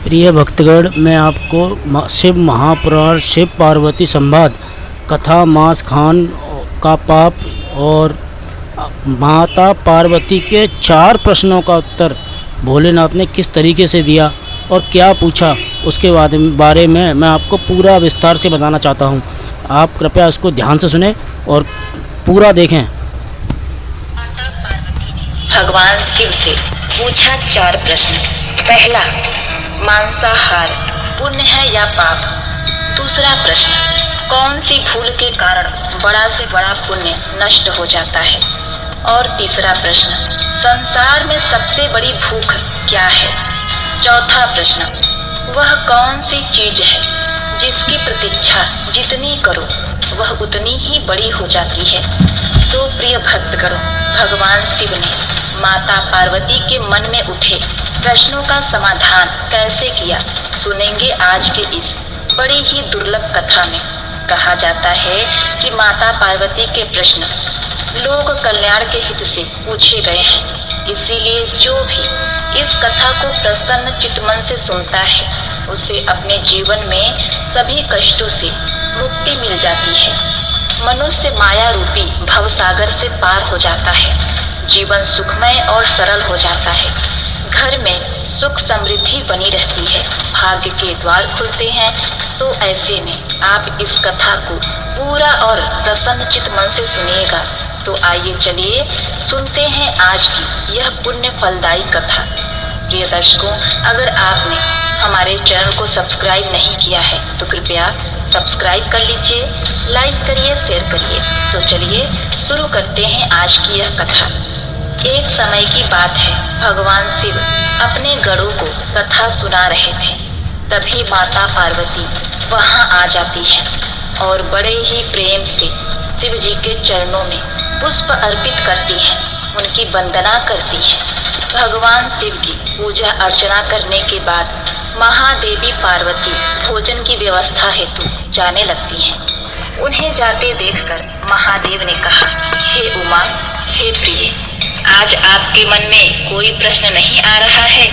प्रिय भक्तगण, मैं आपको शिव महापुराण शिव पार्वती संवाद कथा मास खान का पाप और माता पार्वती के 4 प्रश्नों का उत्तर भोलेनाथ ने किस तरीके से दिया और क्या पूछा, उसके बारे में मैं आपको पूरा विस्तार से बताना चाहता हूँ। आप कृपया इसको ध्यान से सुने और पूरा देखें। माता पार्वती ने भगवान शिव से पूछा 4 प्रश्न। पहला, मांसाहार पुण्य है या पाप? दूसरा प्रश्न, कौन सी भूल के कारण बड़ा से बड़ा पुण्य नष्ट हो जाता है? और तीसरा प्रश्न, संसार में सबसे बड़ी भूख क्या है? चौथा प्रश्न, वह कौन सी चीज है जिसकी प्रतीक्षा जितनी करो वह उतनी ही बड़ी हो जाती है? तो प्रिय भक्तगणों, भगवान शिव ने माता पार्वती के मन में उठे प्रश्नों का समाधान कैसे किया, सुनेंगे आज के इस बड़ी ही दुर्लभ कथा में। कहा जाता है कि माता पार्वती के प्रश्न लोक कल्याण के हित से पूछे गए हैं, इसीलिए जो भी इस कथा को प्रसन्न चित्तमन से सुनता है उसे अपने जीवन में सभी कष्टों से मुक्ति मिल जाती है। मनुष्य माया रूपी भवसागर से पार हो जाता है, जीवन सुखमय और सरल हो जाता है, घर में सुख समृद्धि बनी रहती है, भाग्य के द्वार खुलते हैं। तो ऐसे में आप इस कथा को पूरा और प्रसन्न चित्त मन से सुनिएगा। तो आइए चलिए सुनते हैं आज की यह पुण्य फलदायी कथा। प्रिय दर्शकों, अगर आपने हमारे चैनल को सब्सक्राइब नहीं किया है तो कृपया सब्सक्राइब कर लीजिए, लाइक करिए, शेयर करिए। तो चलिए शुरू करते हैं आज की यह कथा। एक समय की बात है, भगवान शिव अपने गणों को कथा सुना रहे थे। तभी माता पार्वती वहां आ जाती है और बड़े ही प्रेम से शिव जी के चरणों में पुष्प अर्पित करती है, उनकी वंदना करती है। भगवान शिव की पूजा अर्चना करने के बाद महादेवी पार्वती भोजन की व्यवस्था हेतु जाने लगती हैं। उन्हें जाते देखकर महादेव ने कहा, हे उमा, हे प्रिय, आज आपके मन में कोई प्रश्न नहीं आ रहा है?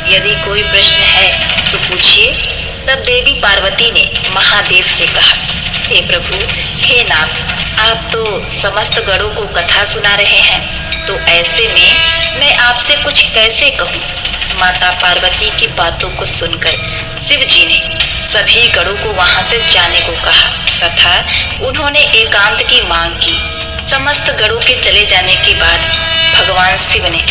यदि कोई प्रश्न है तो पूछिए। तब देवी पार्वती ने महादेव से कहा, हे प्रभु, हे नाथ, आप तो समस्त गणों को कथा सुना रहे हैं, तो ऐसे में मैं आपसे कुछ कैसे कहूँ? माता पार्वती की बातों को सुनकर शिव जी ने सभी गणों को वहां से जाने को कहा तथा उन्होंने एकांत की मांग की। समस्त गणों के चले जाने के बाद भगवान शिव ने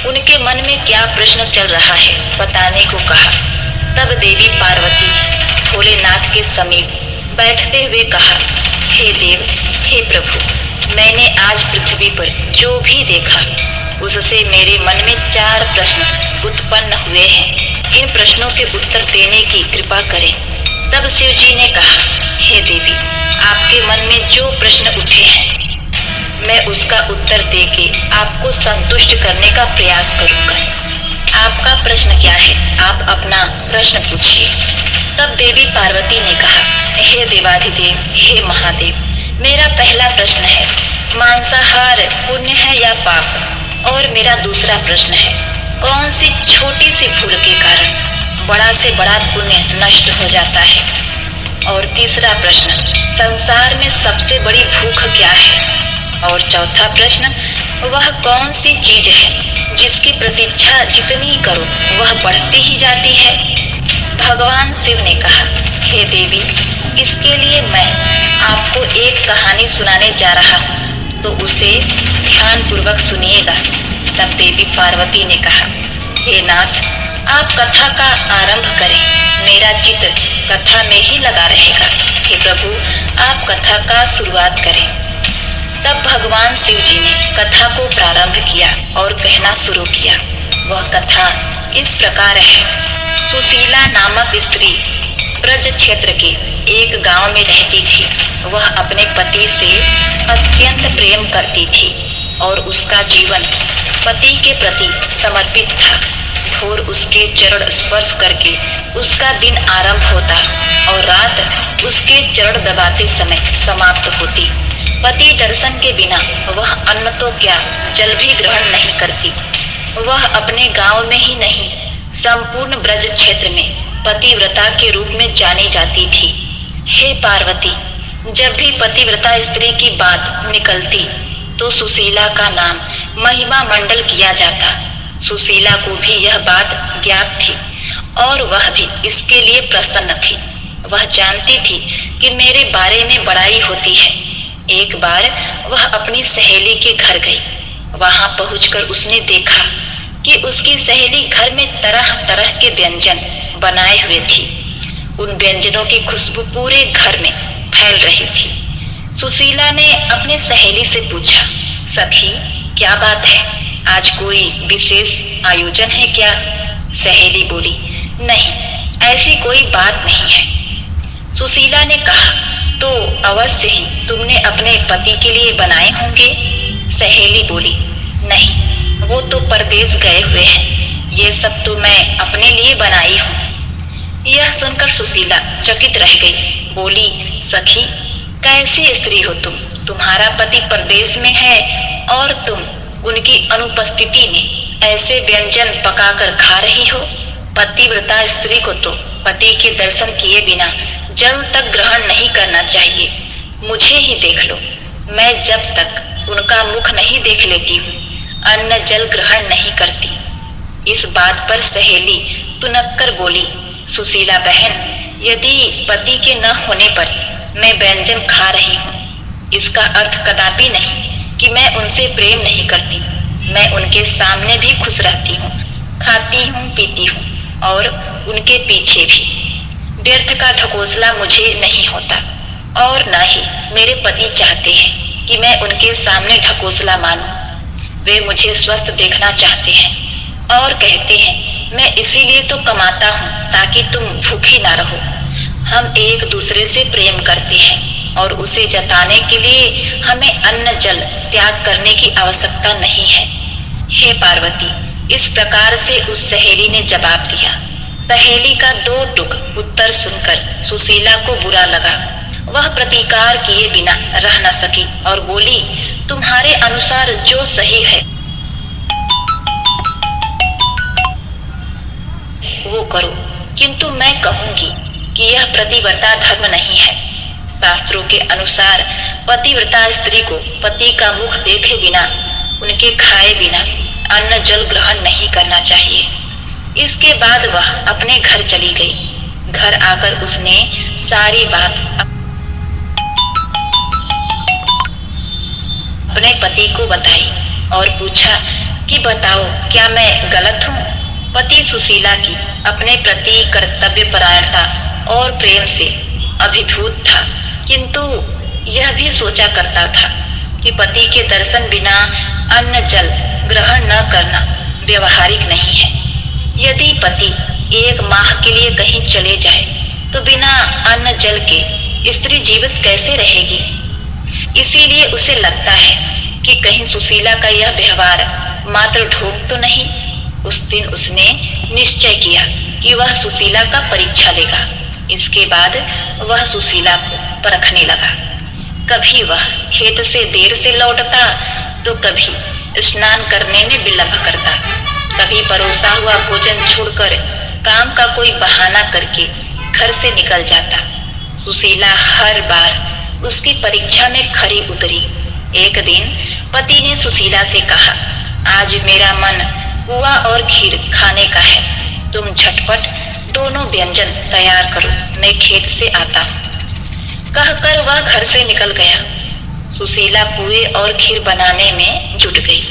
उनके मन में क्या प्रश्न चल रहा है बताने को कहा। तब देवी पार्वती भोलेनाथ के समीप बैठते हुए कहा, हे देव, हे प्रभु, मैंने आज पृथ्वी पर जो भी देखा उससे मेरे मन में 4 प्रश्न उत्पन्न हुए हैं। इन प्रश्नों के उत्तर देने की कृपा करें। तब शिव जी ने कहा, हे देवी, आपके मन में जो प्रश्न उठे हैं मैं उसका उत्तर देके आपको संतुष्ट करने का प्रयास करूंगा। आपका प्रश्न क्या है? आप अपना प्रश्न पूछिए। तब देवी पार्वती ने कहा, हे देवाधिदेव, हे महादेव, मेरा पहला प्रश्न है, मांसाहार पुण्य है या पाप? और मेरा दूसरा प्रश्न है, कौन सी छोटी सी भूल के कारण बड़ा से बड़ा पुण्य नष्ट हो जाता है? और तीसरा प्रश्न, संसार में सबसे बड़ी भूख क्या है? और चौथा प्रश्न, वह कौन सी चीज है जिसकी प्रतीक्षा जितनी करो वह बढ़ती ही जाती है? भगवान शिव ने कहा, हे देवी, इसके लिए मैं आपको एक कहानी सुनाने जा रहा हूँ, तो उसे ध्यान पूर्वक सुनिएगा। तब देवी पार्वती ने कहा, हे नाथ, आप कथा का आरंभ करें, मेरा चित्त कथा में ही लगा रहेगा। हे प्रभु, आप कथा का शुरुआत करें। तब भगवान शिव जी ने कथा को प्रारंभ किया और कहना शुरू किया। वह कथा इस प्रकार है। सुशीला नामक स्त्री ब्रज क्षेत्र के एक गांव में रहती थी। वह अपने पति से अत्यंत प्रेम करती थी और उसका जीवन पति के प्रति समर्पित था। भोर उसके चरण स्पर्श करके उसका दिन आरंभ होता और रात उसके चरण दबाते समय समाप्त होती। पति दर्शन के बिना वह अन्न तो क्या जल भी ग्रहण नहीं करती। वह अपने गांव में ही नहीं, संपूर्ण ब्रज क्षेत्र में पतिव्रता के रूप में जानी जाती थी। हे पार्वती, जब भी पतिव्रता स्त्री की बात निकलती तो सुशीला का नाम महिमा मंडल किया जाता। सुशीला को भी यह बात ज्ञात थी और वह भी इसके लिए प्रसन्न थी। वह जानती थी कि मेरे बारे में बड़ाई होती है। एक बार वह अपनी सहेली के घर गई। वहां पहुंचकर उसने देखा कि उसकी सहेली घर में तरह तरह के व्यंजन बनाए हुए थी। उन व्यंजनों की खुशबू पूरे घर में फैल रही थी। सुशीला ने अपने सहेली से पूछा, सखी क्या बात है, आज कोई विशेष आयोजन है क्या? सहेली बोली, नहीं, ऐसी कोई बात नहीं है। सुशीला ने कहा, तो अवश्य ही तुमने अपने पति के लिए बनाए होंगे। सहेली बोली, नहीं, वो तो परदेश गए हुए हैं, ये सब तो मैं अपने लिए बनाई हूँ। यह सुनकर सुशीला चकित रह गई। बोली, सखी कैसी स्त्री हो तुम? तुम्हारा पति परदेश में है और तुम उनकी अनुपस्थिति में ऐसे व्यंजन पकाकर खा रही हो। पतिव्रता स्त्री को तो पति के दर्शन किए बिना जल तक ग्रहण नहीं करना चाहिए। मुझे ही देख लो, मैं जब तक उनका मुख नहीं देख लेती हूँ अन्न जल ग्रहण नहीं करती। इस बात पर सहेली तुनक्कर बोली, सुशीला बहन, यदि पति के न होने पर मैं व्यंजन खा रही हूँ, इसका अर्थ कदापि नहीं कि मैं उनसे प्रेम नहीं करती। मैं उनके सामने भी खुश रहती हूँ, खाती हूँ, पीती हूँ और उनके पीछे भी। व्यर्थ का ढकोसला मुझे नहीं होता और न ही मेरे पति चाहते हैं कि मैं उनके सामने ढकोसला मानूं। वे मुझे स्वस्थ देखना चाहते हैं और कहते हैं, मैं इसीलिए तो कमाता हूँ ताकि तुम भूखी ना रहो। हम एक दूसरे से प्रेम करते हैं और उसे जताने के लिए हमें अन्न जल त्याग करने की आवश्यकता नहीं है। हे पार्वती, इस प्रकार से उस सहेली ने जवाब दिया। सहेली का दो टुक उत्तर सुनकर सुशीला को बुरा लगा। वह प्रतिकार किए बिना रह न सकी और बोली, तुम्हारे अनुसार जो सही है वो करो, किंतु मैं कहूंगी कि यह पतिव्रता धर्म नहीं है। शास्त्रों के अनुसार पतिव्रता स्त्री को पति का मुख देखे बिना, उनके खाए बिना अन्न जल ग्रहण नहीं करना चाहिए। इसके बाद वह अपने घर चली गई। घर आकर उसने सारी बात अपने पति को बताई और पूछा कि बताओ, क्या मैं गलत हूँ? पति सुशीला की अपने प्रति कर्तव्य परायणता और प्रेम से अभिभूत था, किंतु यह भी सोचा करता था कि पति के दर्शन बिना अन्न जल ग्रहण न करना व्यवहारिक नहीं है। यदि पति 1 माह के लिए कहीं चले जाए तो बिना अन्न जल के स्त्री जीवित कैसे रहेगी? इसीलिए उसे लगता है कि कहीं सुशीला का यह व्यवहार मात्र ढोंग तो नहीं। उस दिन उसने निश्चय किया कि वह सुशीला का परीक्षा लेगा। इसके बाद वह सुशीला को परखने लगा। कभी वह खेत से देर से लौटता तो कभी स्नान करने में विलंब करता, कभी परोसा हुआ भोजन छोड़कर काम का कोई बहाना करके घर से निकल जाता। सुशीला हर बार उसकी परीक्षा में खरी उतरी। एक दिन पति ने सुशीला से कहा, आज मेरा मन पुआ और खीर खाने का है, तुम झटपट दोनों व्यंजन तैयार करो, मैं खेत से आता हूँ। कहकर वह घर से निकल गया। सुशीला पुए और खीर बनाने में जुट गई।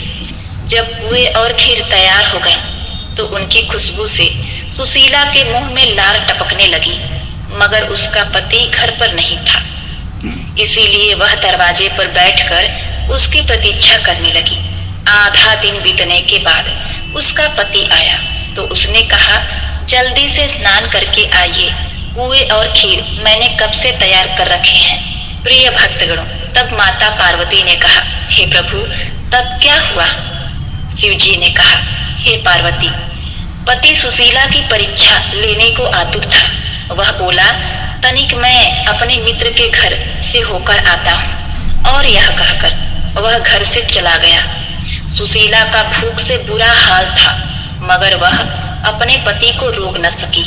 जब पुए और खीर तैयार हो गए तो उनकी खुशबू से सुशीला के मुंह में लार टपकने लगी, मगर उसका पति घर पर नहीं था। इसीलिए वह दरवाजे पर बैठकर उसकी प्रतीक्षा करने लगी। आधा दिन बीतने के बाद उसका पति आया तो उसने कहा, जल्दी से स्नान करके आइए, पुए और खीर मैंने कब से तैयार कर रखे हैं। प्रिय भक्तगणों, तब माता पार्वती ने कहा, हे प्रभु, तब क्या हुआ? शिव जी ने कहा, हे पार्वती, पति सुशीला की परीक्षा लेने को आतुर था। वह बोला, तनिक मैं अपने मित्र के घर से होकर आता हूँ। और यह कहकर वह घर से चला गया। सुशीला का भूख से बुरा हाल था, मगर वह अपने पति को रोक न सकी।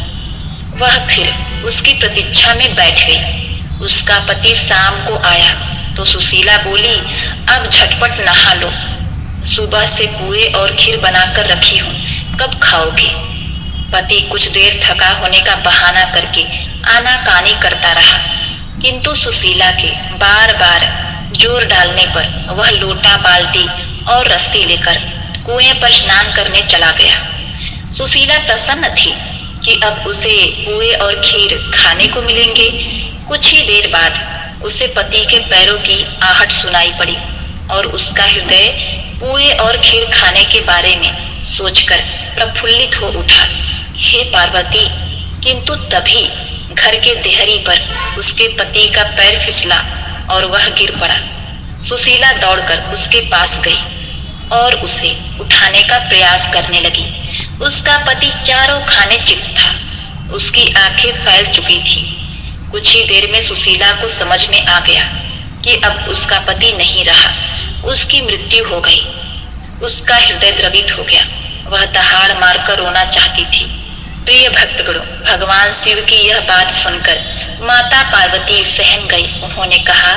वह फिर उसकी प्रतीक्षा में बैठ गई। उसका पति शाम को आया तो सुशीला बोली, अब झटपट नहा लो, सुबह से पुए और खीर बनाकर रखी हूँ, कब खाओगे? पति कुछ देर थका होने का बहाना करके आनाकानी करता रहा, किंतु सुशीला के बार बार जोर डालने पर वह लोटा, बाल्टी और रस्सी लेकर कुएं पर स्नान करने चला गया। सुशीला प्रसन्न थी कि अब उसे पुए और खीर खाने को मिलेंगे। कुछ ही देर बाद उसे पति के पैरों की आहट सुनाई पड़ी और उसका हृदय पुए और खीर खाने के बारे में सोचकर प्रफुल्लित हो उठा। हे पार्वती! किंतु तभी घर के देहरी पर उसके पति का पैर फिसला और वह गिर पड़ा। सुशीला दौड़कर उसके पास गई और उसे उठाने का प्रयास करने लगी। उसका पति चारों खाने चित था, उसकी आंखें फैल चुकी थी। कुछ ही देर में सुशीला को समझ में आ गया कि अब उसका पति नहीं रहा, उसकी मृत्यु हो गई। उसका हृदय द्रवित हो गया, वह दहाड़ मारकर रोना चाहती थी। प्रिय भक्तगणों, भगवान शिव की यह बात सुनकर माता पार्वती सहम गई। उन्होंने कहा,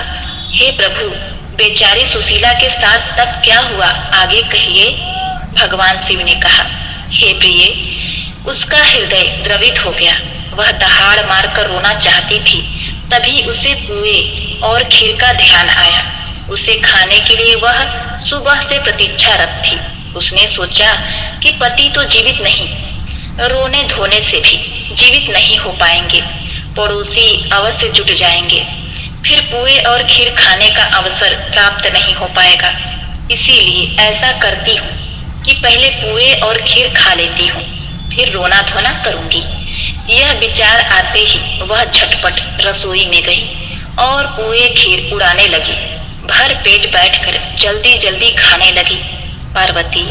हे प्रभु, बेचारी सुशीला के साथ तब क्या हुआ, आगे कहिए। भगवान शिव ने कहा, हे प्रिय, उसका हृदय द्रवित हो गया, वह दहाड़ मारकर रोना चाहती थी। तभी उसे पुए और खीर का ध्यान आया। उसे खाने के लिए वह सुबह से प्रतीक्षारत थी। उसने सोचा कि पति तो जीवित नहीं, रोने धोने से भी जीवित नहीं हो पाएंगे, पड़ोसी अवश्य जुट जाएंगे, फिर पुए और खीर खाने का अवसर प्राप्त नहीं हो पाएगा। इसीलिए ऐसा करती हूँ कि पहले पुए और खीर खा लेती हूँ, फिर रोना धोना करूंगी। यह विचार आते ही वह झटपट रसोई में गई और पुए खीर उड़ाने लगी। भर पेट बैठकर जल्दी जल्दी खाने लगी। पार्वती,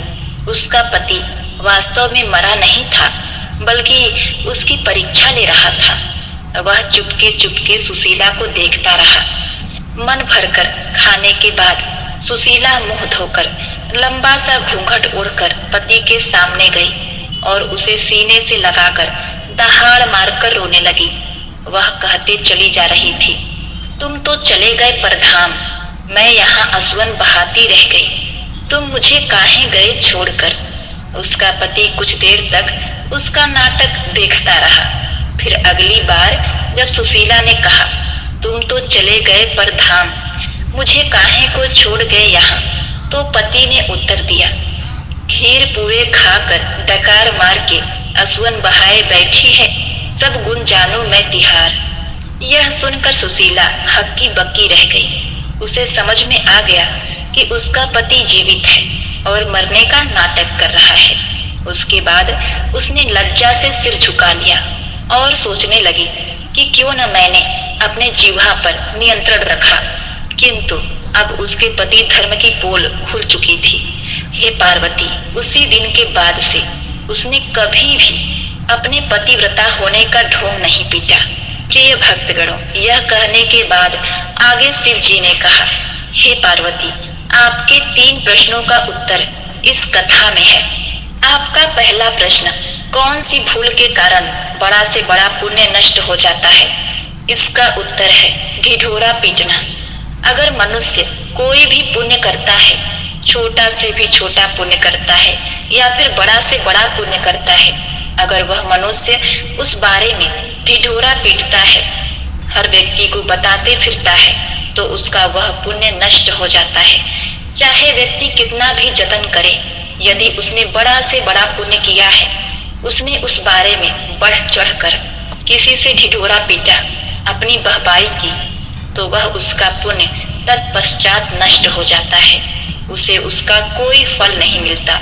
उसका पति वास्तव में मरा नहीं था, बल्कि उसकी परीक्षा ले रहा था। वह चुपके चुपके सुशीला को देखता रहा। मन भरकर खाने के बाद सुशीला मुंह धोकर लंबा सा घूंघट ओढ़कर पति के सामने गई और उसे सीने से लगाकर दहाड़ मारकर रोने लगी। वह कहते चली जा रही थी, तुम तो चले गए परधाम, मैं यहाँ आंसुअन बहाती रह गई, तुम मुझे काहे गए छोड़कर। उसका पति कुछ देर तक उसका नाटक देखता रहा। फिर अगली बार जब सुशीला ने कहा, तुम तो चले गए परधाम, मुझे काहे को छोड़ गए यहाँ, तो पति ने उत्तर दिया, खीर पुए खाकर डकार मार के आंसुअन बहाए बैठी है, सब गुण जानू मैं तिहार। यह सुनकर सुशीला हक्की बक्की रह गई। उसे समझ में आ गया कि उसका पति जीवित है और मरने का नाटक कर रहा है। उसके बाद उसने लज्जा से सिर झुका लिया और सोचने लगी कि क्यों न मैंने अपने जिह्वा पर नियंत्रण रखा, किंतु अब उसके पति धर्म की पोल खुल चुकी थी। हे पार्वती, उसी दिन के बाद से उसने कभी भी अपने पतिव्रता होने का ढोंग नहीं पीटा। प्रिय भक्तगणों, यह कहने के बाद आगे शिव जी ने कहा, हे पार्वती, आपके 3 प्रश्नों का उत्तर इस कथा में है। आपका पहला प्रश्न, कौन सी भूल के कारण बड़ा से बड़ा पुण्य नष्ट हो जाता है? इसका उत्तर है ढिढोरा पीटना। अगर मनुष्य कोई भी पुण्य करता है, छोटा से भी छोटा पुण्य करता है या फिर बड़ा से बड़ा पुण्य करता है, अगर वह मनुष्य उस बारे में ढिढोरा पीटता है, हर व्यक्ति को बताते फिरता है, तो उसका वह पुण्य नष्ट हो जाता है। चाहे व्यक्ति कितना भी जतन करे, यदि उसने बड़ा से बड़ा पुण्य किया है, उसने उस बारे में बढ़ चढ़कर किसी से ढिढोरा पीटा, अपनी बहबाई की, तो वह उसका पुण्य तत्पश्चात नष्ट हो जाता है, उसे उसका कोई फल नहीं मिलता।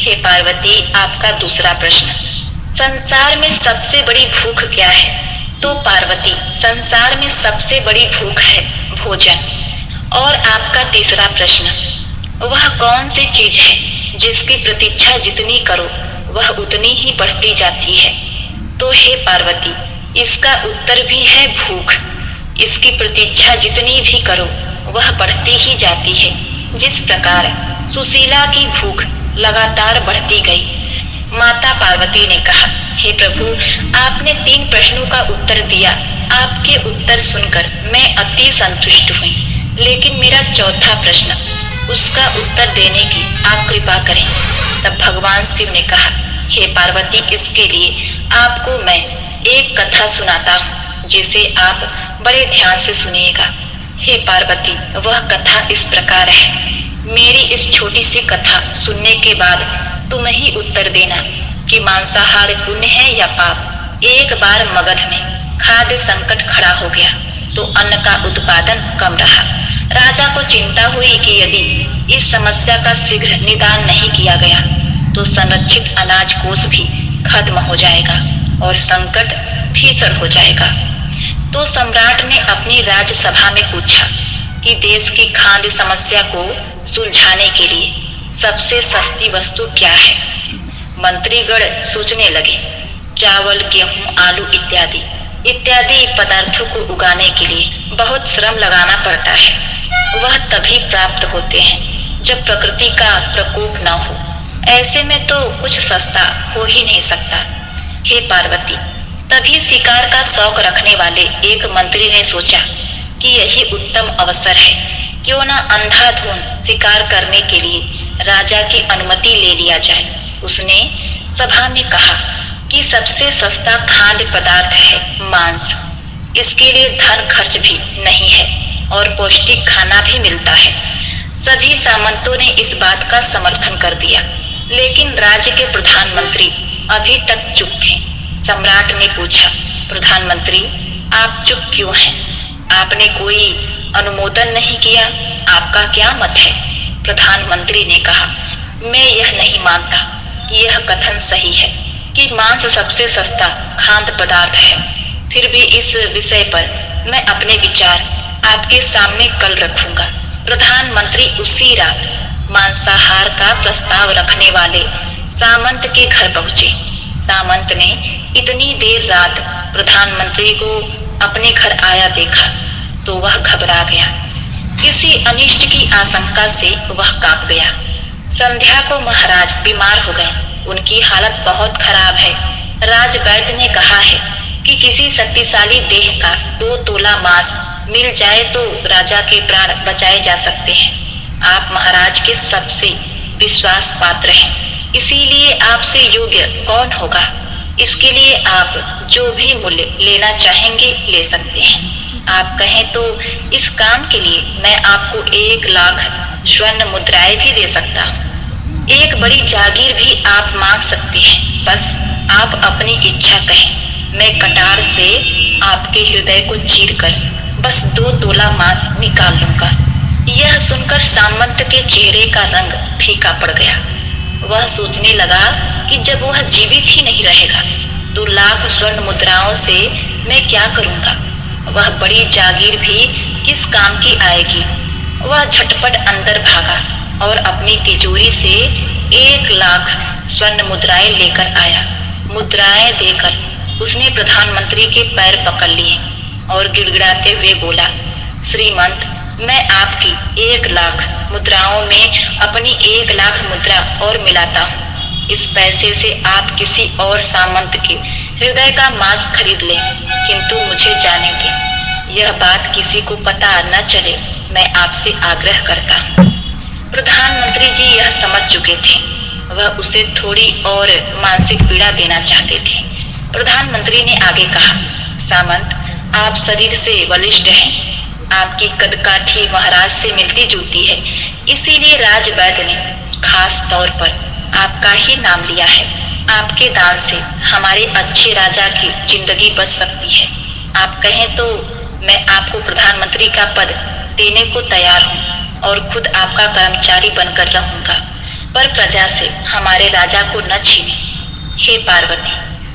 हे पार्वती, आपका दूसरा प्रश्न, संसार में सबसे बड़ी भूख क्या है? तो पार्वती, संसार में सबसे बड़ी भूख है भोजन। और आपका तीसरा प्रश्न, वह कौन सी चीज है जिसकी प्रतीक्षा जितनी करो वह उतनी ही बढ़ती जाती है? तो हे पार्वती, इसका उत्तर भी है भूख। इसकी प्रतीक्षा जितनी भी करो वह बढ़ती ही जाती है। जिस प्रकार सुशीला की भूख लगातार बढ़ती गई। माता पार्वती ने कहा, हे प्रभु, आपने 3 प्रश्नों का उत्तर दिया। आपके उत्तर सुनकर मैं अति संतुष्ट हुई, लेकिन मेरा चौथा प्रश्न, उसका उत्तर देने की आप कृपा करें। तब भगवान शिव ने कहा, हे पार्वती, इसके लिए आपको मैं एक कथा सुनाता हूँ, जिसे आप बड़े ध्यान से सुनिएगा। हे पार्वती, वह कथा इस प्रकार है। मेरी इस छोटी सी कथा सुनने के बाद तुम ही उत्तर देना कि मांसाहार पुण्य है या पाप। एक बार मगध में खाद्य संकट खड़ा हो गया तो अन्न का उत्पादन कम रहा। राजा को चिंता हुई कि यदि इस समस्या का शीघ्र निदान नहीं किया गया तो संरक्षित अनाज कोष भी खत्म हो जाएगा और संकट भीषण हो जाएगा। तो सम्राट ने अपनी राज्यसभा में पूछा कि देश की खाद्य समस्या को सुलझाने के लिए सबसे सस्ती वस्तु क्या है। मंत्रीगण सोचने लगे। चावल, गेहूं, आलू इत्यादि पदार्थों को उगाने के लिए बहुत श्रम लगाना पड़ता है। वह तभी प्राप्त होते हैं जब प्रकृति का प्रकोप न हो। ऐसे में तो कुछ सस्ता हो ही नहीं सकता। हे पार्वती, तभी शिकार का शौक रखने वाले एक मंत्री ने सोचा कि यही उत्तम अवसर है, क्यों न अंधाधुंध शिकार करने के लिए राजा की अनुमति ले लिया जाए। उसने सभा में कहा कि सबसे सस्ता खाद्य पदार्थ है मांस। इसके लिए धन खर्च भी नहीं है और पौष्टिक खाना भी मिलता है। सभी सामंतों ने इस बात का समर्थन कर दिया, लेकिन राज्य के प्रधानमंत्री अभी तक चुप थे। सम्राट ने पूछा, प्रधानमंत्री, आप चुप क्यों हैं? आपने कोई अनुमोदन नहीं किया, आपका क्या मत है? प्रधानमंत्री ने कहा, मैं यह नहीं मानता कि यह कथन सही है कि मांस सबसे सस्ता खाद्य पदार्थ है। फिर भी इस विषय पर मैं अपने विचार आपके सामने कल रखूंगा। प्रधानमंत्री उसी रात मांसाहार का प्रस्ताव रखने वाले सामंत के घर पहुंचे। सामंत ने इतनी देर रात प्रधानमंत्री को अपने घर आया देखा तो वह घबरा गया। किसी अनिष्ट की आशंका से वह कांप गया। संध्या को महाराज बीमार हो गए, उनकी हालत बहुत खराब है। राज वैद्य ने कहा है कि किसी शक्तिशाली देह का 2 तोला मांस मिल जाए तो राजा के प्राण बचाए जा सकते हैं। आप महाराज के सबसे विश्वास पात्र हैं, इसीलिए आपसे योग्य कौन होगा? इसके लिए आप जो भी मूल्य लेना चाहेंगे ले सकते हैं। आप कहें तो इस काम के लिए मैं आपको 1 लाख स्वर्ण मुद्राएं भी दे सकता हूँ। एक बड़ी जागीर भी आप मांग सकते हैं। बस आप अपनी इच्छा कहें, मैं कटार से आपके हृदय को चीरकर बस 2 तोला मांस निकाल लूंगा। यह सुनकर सामंत के चेहरे का रंग फीका पड़ गया। वह सोचने लगा कि जब वह जीवित ही नहीं रहेगा तो लाख स्वर्ण मुद्राओं से मैं क्या करूंगा? वह बड़ी जागीर भी किस काम की आएगी? वह झटपट अंदर भागा और अपनी तिजोरी से 1 लाख स्वर्ण मुद्राएं लेकर आया। मुद्राएं देकर उसने प्रधानमंत्री के पैर पकड़ लिए और गिड़गिड़ाते हुए बोला, श्रीमंत, मैं आपकी 1 लाख मुद्राओं में अपनी 1 लाख मुद्रा और मिलाता हूँ। इस पैसे से आप किसी और सामंत के हृदय का मांस खरीद लें, किंतु मुझे जाने दें। यह बात किसी को पता न चले, मैं आपसे आग्रह करता हूँ। प्रधानमंत्री जी यह समझ चुके थे। वह उसे थोड़ी और मानसिक पीड़ा देना चाहते थे। प्रधानमंत्री ने आगे कहा, सामंत, आप शरीर से बलिष्ठ हैं, आपकी कदकाठी महाराज से मिलती जुलती है, इसीलिए राजवैद्य ने खास तौर पर आपका ही नाम लिया है। आपके दान से हमारे अच्छे राजा की जिंदगी बच सकती है। आप कहें तो मैं आपको प्रधानमंत्री का पद देने को तैयार हूँ और खुद आपका कर्मचारी बनकर रहूंगा, पर प्रजा से हमारे राजा को न छीने। हे पार्वती,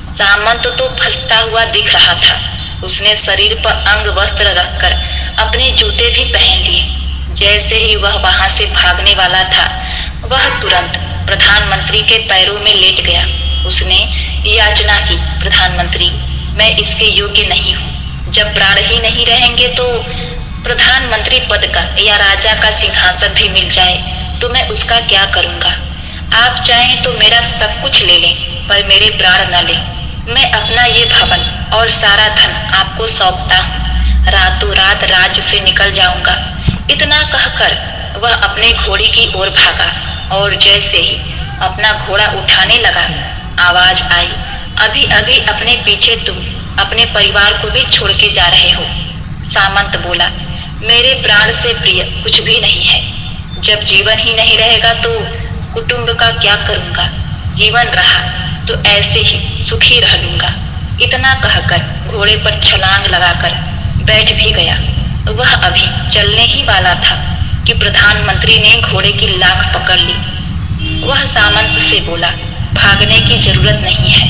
सामंत तो फंसता हुआ दिख रहा था। उसने शरीर पर अंग वस्त्र रखकर अपने जूते भी पहन लिए। जैसे ही वह वहां से भागने वाला था, वह तुरंत प्रधानमंत्री के पैरों में लेट गया। उसने याचना की, प्रधानमंत्री, मैं इसके योग्य नहीं हूँ। जब प्राण ही नहीं रहेंगे तो प्रधानमंत्री पद का या राजा का सिंहासन भी मिल जाए तो मैं उसका क्या करूँगा? आप चाहें तो मेरा सब कुछ ले लें, पर मेरे प्राण न लें। मैं अपना ये भवन और सारा धन आपको सौंपता हूँ। रातों रात राज्य से निकल जाऊंगा। इतना कहकर वह अपने घोड़े की ओर भागा और जैसे ही अपना घोड़ा उठाने लगा, आवाज आई, अभी अभी अपने पीछे तुम अपने परिवार को भी छोड़ के जा रहे हो। सामंत बोला, मेरे प्राण से प्रिय कुछ भी नहीं है। जब जीवन ही नहीं रहेगा तो कुटुंब का क्या करूंगा। जीवन रहा तो ऐसे ही सुखी रह लूंगा। इतना कहकर घोड़े पर छलांग लगाकर बैठ भी गया। वह अभी चलने ही वाला था कि प्रधानमंत्री ने घोड़े की लाख पकड़ ली। वह सामंत से बोला, भागने की जरूरत नहीं है,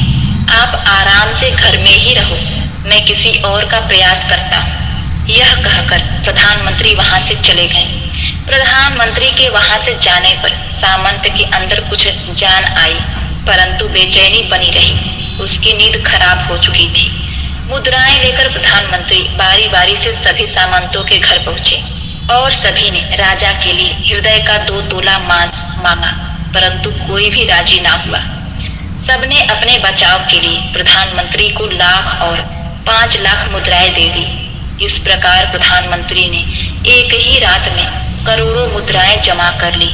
आप आराम से घर में ही रहो, मैं किसी और का प्रयास करता हूँ। यह कहकर प्रधानमंत्री वहां से चले गए। प्रधानमंत्री के वहां से जाने पर सामंत के अंदर कुछ जान आई, परंतु बेचैनी बनी रही। उसकी नींद खराब हो चुकी थी। मुद्राएं लेकर प्रधानमंत्री बारी बारी से सभी सामंतों के घर पहुंचे और सभी ने राजा के लिए हृदय का 2 तोला मांस मांगा, परंतु कोई भी राजी ना हुआ। सबने अपने बचाव के लिए प्रधानमंत्री को लाख और 5 लाख मुद्राएं दे दी। इस प्रकार प्रधानमंत्री ने एक ही रात में करोड़ों मुद्राएं जमा कर ली।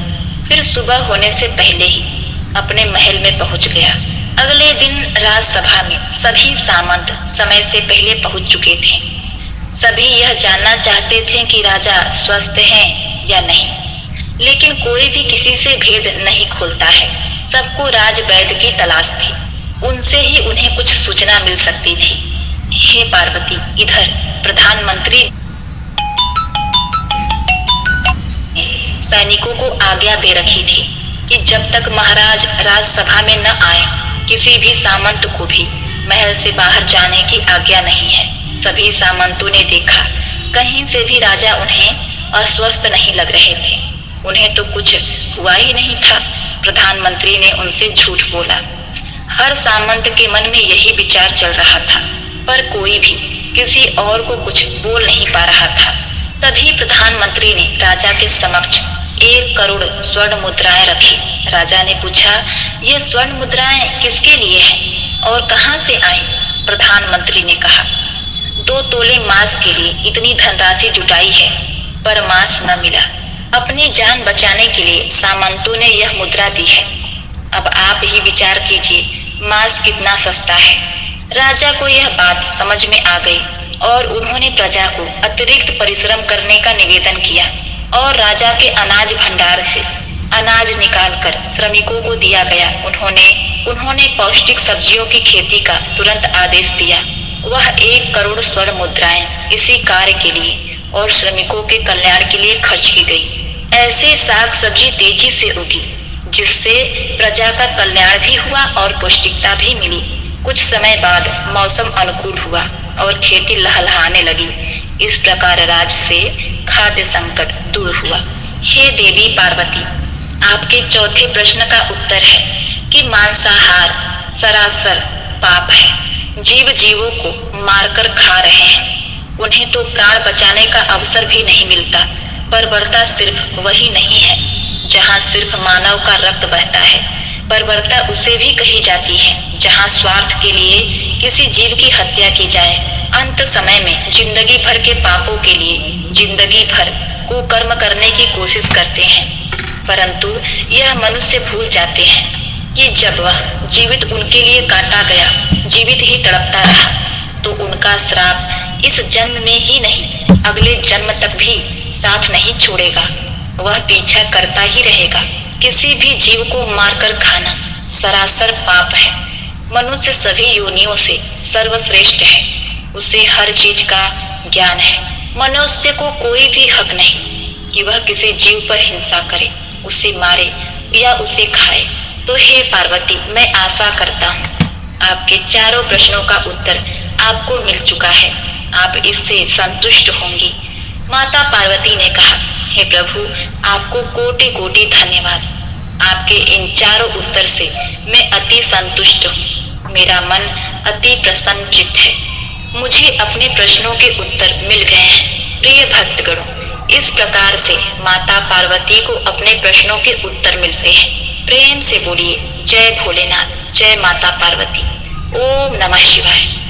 फिर सुबह होने से पहले ही अपने महल में पहुंच गया। अगले दिन राजसभा में सभी सामंत समय से पहले पहुंच चुके थे। सभी यह जानना चाहते थे कि राजा स्वस्थ हैं या नहीं, लेकिन कोई भी किसी से भेद नहीं खोलता है। सबको राजवैद्य की तलाश थी, उनसे ही उन्हें कुछ सूचना मिल सकती थी। हे पार्वती, इधर प्रधानमंत्री सैनिकों को आज्ञा दे रखी थी कि जब तक महाराज राजसभा में न आए, किसी भी सामंत को भी महल से बाहर जाने की आज्ञा नहीं है। सभी सामंतों ने देखा, कहीं से भी राजा उन्हें अस्वस्थ नहीं लग रहे थे। उन्हें तो कुछ हुआ ही नहीं था। प्रधानमंत्री ने उनसे झूठ बोला। हर सामंत के मन में यही विचार चल रहा था, पर कोई भी किसी और को कुछ बोल नहीं पा रहा था। तभी प्रधानमंत्री ने राजा के समक्ष 1 करोड़ स्वर्ण मुद्राएं रखी। राजा ने पूछा, ये स्वर्ण मुद्राएं किसके लिए हैं और कहां से आई? प्रधानमंत्री ने कहा, 2 तोले मांस के लिए इतनी धनराशि जुटाई है, पर मांस न मिला। अपनी जान बचाने के लिए सामंतों ने यह मुद्रा दी है। अब आप ही विचार कीजिए, मांस कितना सस्ता है। राजा को यह बात समझ में आ गई और उन्होंने प्रजा को अतिरिक्त परिश्रम करने का निवेदन किया और राजा के अनाज भंडार से अनाज निकालकर श्रमिकों को दिया गया। उन्होंने पौष्टिक सब्जियों की खेती का तुरंत आदेश दिया। वह 1 करोड़ स्वर्ण मुद्राएं इसी कार्य के लिए और श्रमिकों के कल्याण के लिए खर्च की गई। ऐसे साग सब्जी तेजी से उगी, जिससे प्रजा का कल्याण भी हुआ और पौष्टिकता भी मिली। कुछ समय बाद मौसम अनुकूल हुआ और खेती लहलहाने लगी। इस प्रकार राज्य से खाद्य संकट दूर हुआ। हे देवी पार्वती, आपके चौथे प्रश्न का उत्तर है कि मांसाहार सरासर पाप है। जीवों को मारकर खा रहे हैं। उन्हें तो प्राण बचाने का अवसर भी नहीं मिलता। बर्बरता सिर्फ वही नहीं है जहाँ सिर्फ मानव का रक्त बहता है। बर्बरता उसे भी कही जाती है जहाँ स्वार्थ के लिए किसी जीव की हत्या की जाए। अंत समय में जिंदगी भर के पापों के लिए जिंदगी भर कुकर्म करने की कोशिश करते हैं, परंतु यह मनुष्य भूल जाते हैं कि जब वह जीवित उनके लिए काटा गया, जीवित ही तड़पता रहा, तो उनका श्राप इस जन्म में ही नहीं, अगले जन्म तक भी साथ नहीं छोड़ेगा। वह पीछा करता ही रहेगा। किसी भी जीव को मारकर खाना सरासर पाप है। मनुष्य सभी योनियों से सर्वश्रेष्ठ है। उसे हर चीज का ज्ञान है। मनुष्य को कोई भी हक नहीं कि वह किसी जीव पर हिंसा करे, उसे मारे या उसे खाए। तो हे पार्वती, मैं आशा करता हूँ आपके चारों प्रश्नों का उत्तर आपको मिल चुका है। आप इससे संतुष्ट होंगी। माता पार्वती ने कहा, हे प्रभु, आपको कोटि कोटि धन्यवाद। आपके इन चारों उत्तर से मैं अति संतुष्ट हूँ। मेरा मन अति प्रसन्न चित्त है। मुझे अपने प्रश्नों के उत्तर मिल गए हैं। प्रिय भक्तगणों, इस प्रकार से माता पार्वती को अपने प्रश्नों के उत्तर मिलते हैं। प्रेम से बोलिए जय भोलेनाथ, जय माता पार्वती। ओम नमः शिवाय।